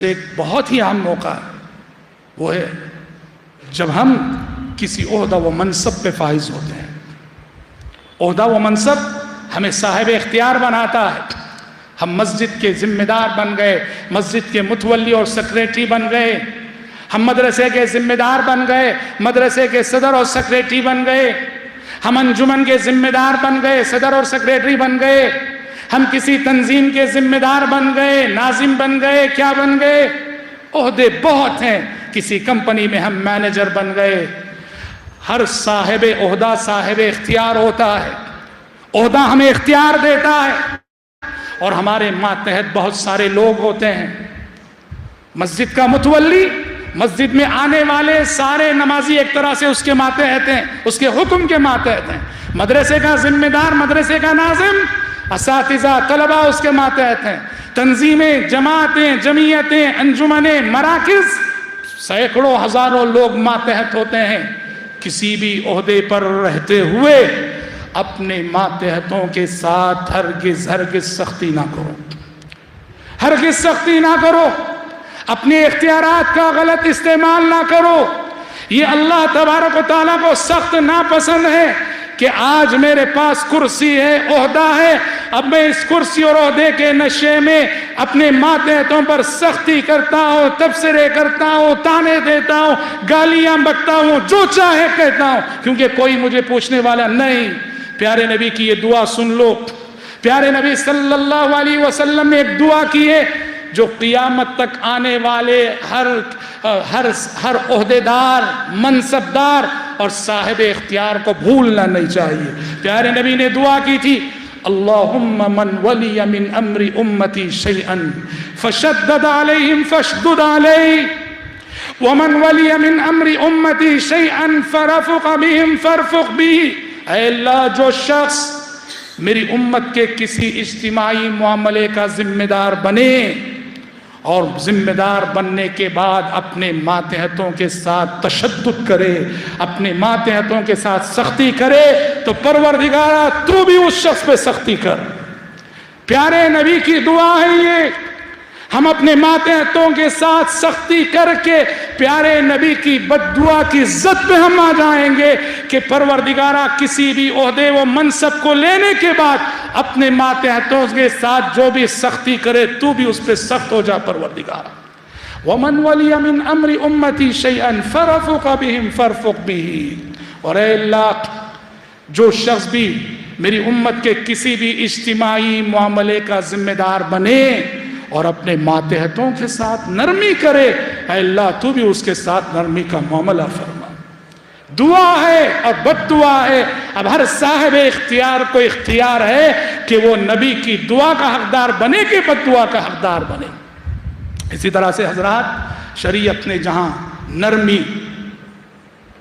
ایک بہت ہی اہم موقع ہے، وہ ہے جب ہم کسی عہدہ و منصب پہ فائز ہوتے ہیں۔ عہدہ و منصب ہمیں صاحب اختیار بناتا ہے۔ ہم مسجد کے ذمہ دار بن گئے، مسجد کے متولی اور سیکریٹری بن گئے، ہم مدرسے کے ذمہ دار بن گئے، مدرسے کے صدر اور سیکریٹری بن گئے، ہم انجمن کے ذمہ دار بن گئے، صدر اور سیکریٹری بن گئے، ہم کسی تنظیم کے ذمہ دار بن گئے، ناظم بن گئے، کیا بن گئے؟ عہدے بہت ہیں۔ کسی کمپنی میں ہم مینیجر بن گئے۔ ہر صاحب عہدہ صاحب اختیار ہوتا ہے، عہدہ ہمیں اختیار دیتا ہے، اور ہمارے ماتحت بہت سارے لوگ ہوتے ہیں۔ مسجد کا متولی، مسجد میں آنے والے سارے نمازی ایک طرح سے اس کے ماتحت ہیں، اس کے حکم کے ماتحت ہیں۔ مدرسے کا ذمہ دار، مدرسے کا ناظم، اساتذہ، طلبہ اس کے ماتحت ہیں۔ تنظیمیں، جماعتیں، جمعیتیں، انجمنیں، مراکز، سینکڑوں ہزاروں لوگ ماتحت ہوتے ہیں۔ کسی بھی عہدے پر رہتے ہوئے اپنے ماتحتوں کے ساتھ ہرگز سختی نہ کرو، ہرگز سختی نہ کرو، اپنے اختیارات کا غلط استعمال نہ کرو۔ یہ اللہ تبارک و تعالیٰ کو سخت ناپسند ہے کہ آج میرے پاس کرسی ہے، عہدہ ہے، اب میں اس کرسی اور عہدے کے نشے میں اپنے ماتحتوں پر سختی کرتا ہوں، تبصرے کرتا ہوں، تانے دیتا ہوں، گالیاں بکتا ہوں، جو چاہے کہتا ہوں، کیونکہ کوئی مجھے پوچھنے والا نہیں۔ پیارے نبی کی یہ دعا سن لو۔ پیارے نبی صلی اللہ علیہ وسلم نے ایک دعا کی ہے جو قیامت تک آنے والے ہر عہدیدار، منصبدار اور صاحب اختیار کو بھولنا نہیں چاہیے۔ پیارے نبی نے دعا کی تھی، اللہم من ولی من امر امتی شیئا فشدد علیہم فاشدد علیہ، ومن ولی من امر امتی شیئا فرفق بہم فرفق بہ۔ اے اللہ، جو شخص میری امت کے کسی اجتماعی معاملے کا ذمہ دار بنے اور ذمہ دار بننے کے بعد اپنے ماتحتوں کے ساتھ تشدد کرے، اپنے ماتحتوں کے ساتھ سختی کرے، تو پروردگارا تو بھی اس شخص پہ سختی کر۔ پیارے نبی کی دعا ہے یہ۔ ہم اپنے ماتحتوں کے ساتھ سختی کر کے پیارے نبی کی بد دعا کی زد پہ ہم آ جائیں گے کہ پروردگارا کسی بھی عہدے و منصب کو لینے کے بعد اپنے ماتحتوں کے ساتھ جو بھی سختی کرے تو بھی اس پہ سخت ہو جا پروردگارا۔ وَمَنْ وَلِيَ مِنْ أَمْرِ أُمَّتِي شَيْئًا فَرَفُقَ بِهِمْ فَرْفُقْ بِهِ۔ اور اے اللہ، جو شخص بھی میری امت کے کسی بھی اجتماعی معاملے کا ذمہ دار بنے اور اپنے ماتحتوں کے ساتھ نرمی کرے، اے اللہ تو بھی اس کے ساتھ نرمی کا معاملہ فرما۔ دعا ہے اور بد دعا ہے۔ اب ہر صاحب اختیار کو اختیار ہے کہ وہ نبی کی دعا کا حقدار بنے کہ بد دعا کا حقدار بنے۔ اسی طرح سے حضرات، شریعت نے جہاں نرمی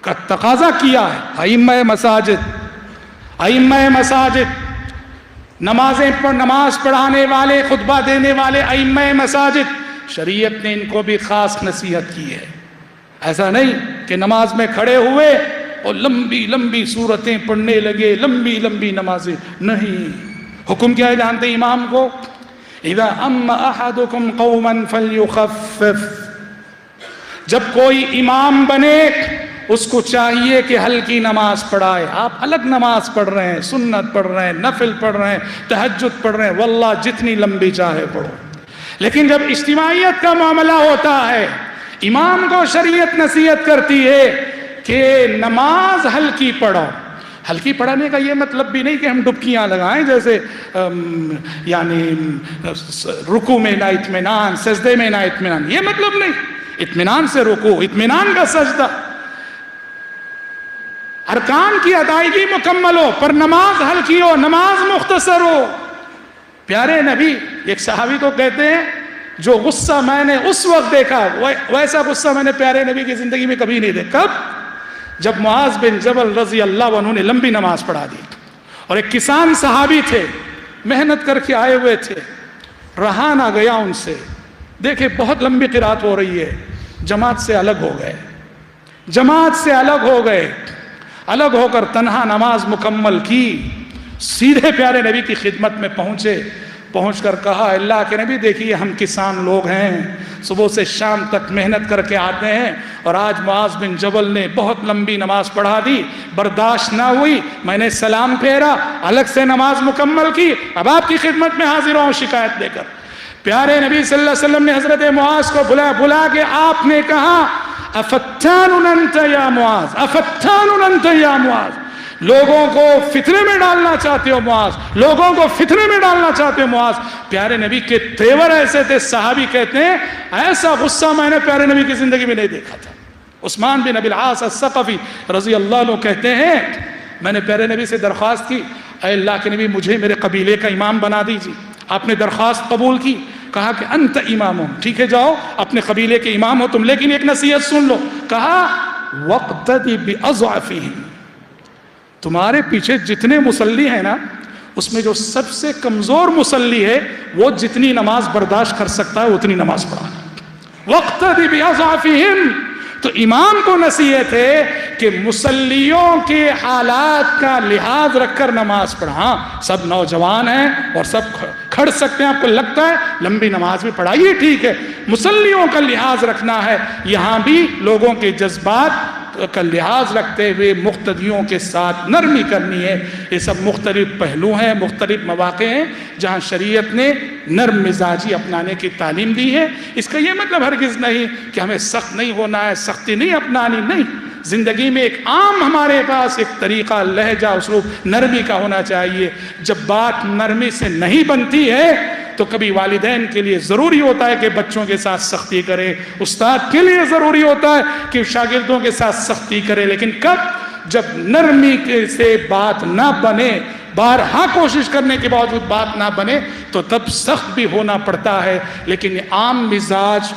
کا تقاضا کیا ہے، ائمہ مساجد، نماز پڑھانے والے، خطبہ دینے والے ائمہ مساجد، شریعت نے ان کو بھی خاص نصیحت کی ہے۔ ایسا نہیں کہ نماز میں کھڑے ہوئے اور لمبی لمبی سورتیں پڑھنے لگے، لمبی لمبی نمازیں نہیں۔ حکم کیا ہے جانتے ہیں امام کو؟ اذا اما احدکم قوما فلیخفف۔ جب کوئی امام بنے اس کو چاہیے کہ ہلکی نماز پڑھائے۔ آپ الگ نماز پڑھ رہے ہیں، سنت پڑھ رہے ہیں، نفل پڑھ رہے ہیں، تہجد پڑھ رہے ہیں، واللہ جتنی لمبی چاہے پڑھو، لیکن جب اجتماعیت کا معاملہ ہوتا ہے، امام کو شریعت نصیحت کرتی ہے کہ نماز ہلکی پڑھو۔ ہلکی پڑھانے کا یہ مطلب بھی نہیں کہ ہم ڈبکیاں لگائیں، جیسے یعنی رکوع میں نہ اطمینان، سجدے میں نہ اطمینان، یہ مطلب نہیں۔ اطمینان سے رکوع، اطمینان کا سجدہ، ارکان کی ادائیگی مکمل ہو، پر نماز ہلکی ہو، نماز مختصر ہو۔ پیارے نبی، ایک صحابی تو کہتے ہیں جو غصہ میں نے اس وقت دیکھا ویسا غصہ میں نے پیارے نبی کی زندگی میں کبھی نہیں دیکھا۔ کب؟ جب معاذ بن جبل رضی اللہ عنہ نے لمبی نماز پڑھا دی، اور ایک کسان صحابی تھے، محنت کر کے آئے ہوئے تھے، رہا نہ گیا ان سے، دیکھے بہت لمبی قرات ہو رہی ہے، جماعت سے الگ ہو گئے، جماعت سے الگ ہو گئے، الگ ہو کر تنہا نماز مکمل کی، سیدھے پیارے نبی کی خدمت میں پہنچے، پہنچ کر کہا اللہ کے نبی دیکھیے ہم کسان لوگ ہیں، صبح سے شام تک محنت کر کے آتے ہیں، اور آج معاذ بن جبل نے بہت لمبی نماز پڑھا دی، برداشت نہ ہوئی، میں نے سلام پھیرا، الگ سے نماز مکمل کی، اب آپ کی خدمت میں حاضر ہوں شکایت لے کر۔ پیارے نبی صلی اللہ علیہ وسلم نے حضرت معاذ کو بلا کے آپ نے کہا افتان انت یا معاذ، افتان انت یا معاذ، لوگوں کو فتنے میں ڈالنا چاہتے ہو معاذ، لوگوں کو فتنے میں ڈالنا چاہتے ہو معاذ۔ پیارے نبی کے تیور ایسے تھے، صحابی کہتے ہیں ایسا غصہ میں نے پیارے نبی کی زندگی میں نہیں دیکھا تھا۔ عثمان بن ابی العاص الثقفی رضی اللہ عنہ کہتے ہیں میں نے پیارے نبی سے درخواست کی اے اللہ کے نبی مجھے میرے قبیلے کا امام بنا دیجیے، آپ نے درخواست قبول کی، کہا کہ انت امام ہو، ٹھیک ہے جاؤ اپنے قبیلے کے امام ہو تم، لیکن ایک نصیحت سن لو، کہا وقتدی باضعفہم، تمہارے پیچھے جتنے مصلی ہیں نا اس میں جو سب سے کمزور مصلی ہے وہ جتنی نماز برداشت کر سکتا ہے اتنی نماز پڑھانا، وقتدی باضعفہم۔ تو امام کو نصیحت ہے کہ مصلیوں کے حالات کا لحاظ رکھ کر نماز پڑھا، سب نوجوان ہیں اور سب کھڑ سکتے ہیں، آپ کو لگتا ہے لمبی نماز میں پڑھائیے ٹھیک ہے، مصلیوں کا لحاظ رکھنا ہے، یہاں بھی لوگوں کے جذبات کا لحاظ رکھتے ہوئے مقتدیوں کے ساتھ نرمی کرنی ہے۔ یہ سب مختلف پہلو ہیں، مختلف مواقع ہیں جہاں شریعت نے نرم مزاجی اپنانے کی تعلیم دی ہے۔ اس کا یہ مطلب ہرگز نہیں کہ ہمیں سخت نہیں ہونا ہے، سختی نہیں اپنانی، نہیں، زندگی میں ایک عام ہمارے پاس ایک طریقہ، لہجہ، اسلوب نرمی کا ہونا چاہیے۔ جب بات نرمی سے نہیں بنتی ہے تو کبھی والدین کے لیے ضروری ہوتا ہے کہ بچوں کے ساتھ سختی کرے، استاد کے لیے ضروری ہوتا ہے کہ شاگردوں کے ساتھ سختی کرے، لیکن کب؟ جب نرمی سے بات نہ بنے، بارہا کوشش کرنے کے باوجود بات نہ بنے تو تب سخت بھی ہونا پڑتا ہے، لیکن یہ عام مزاج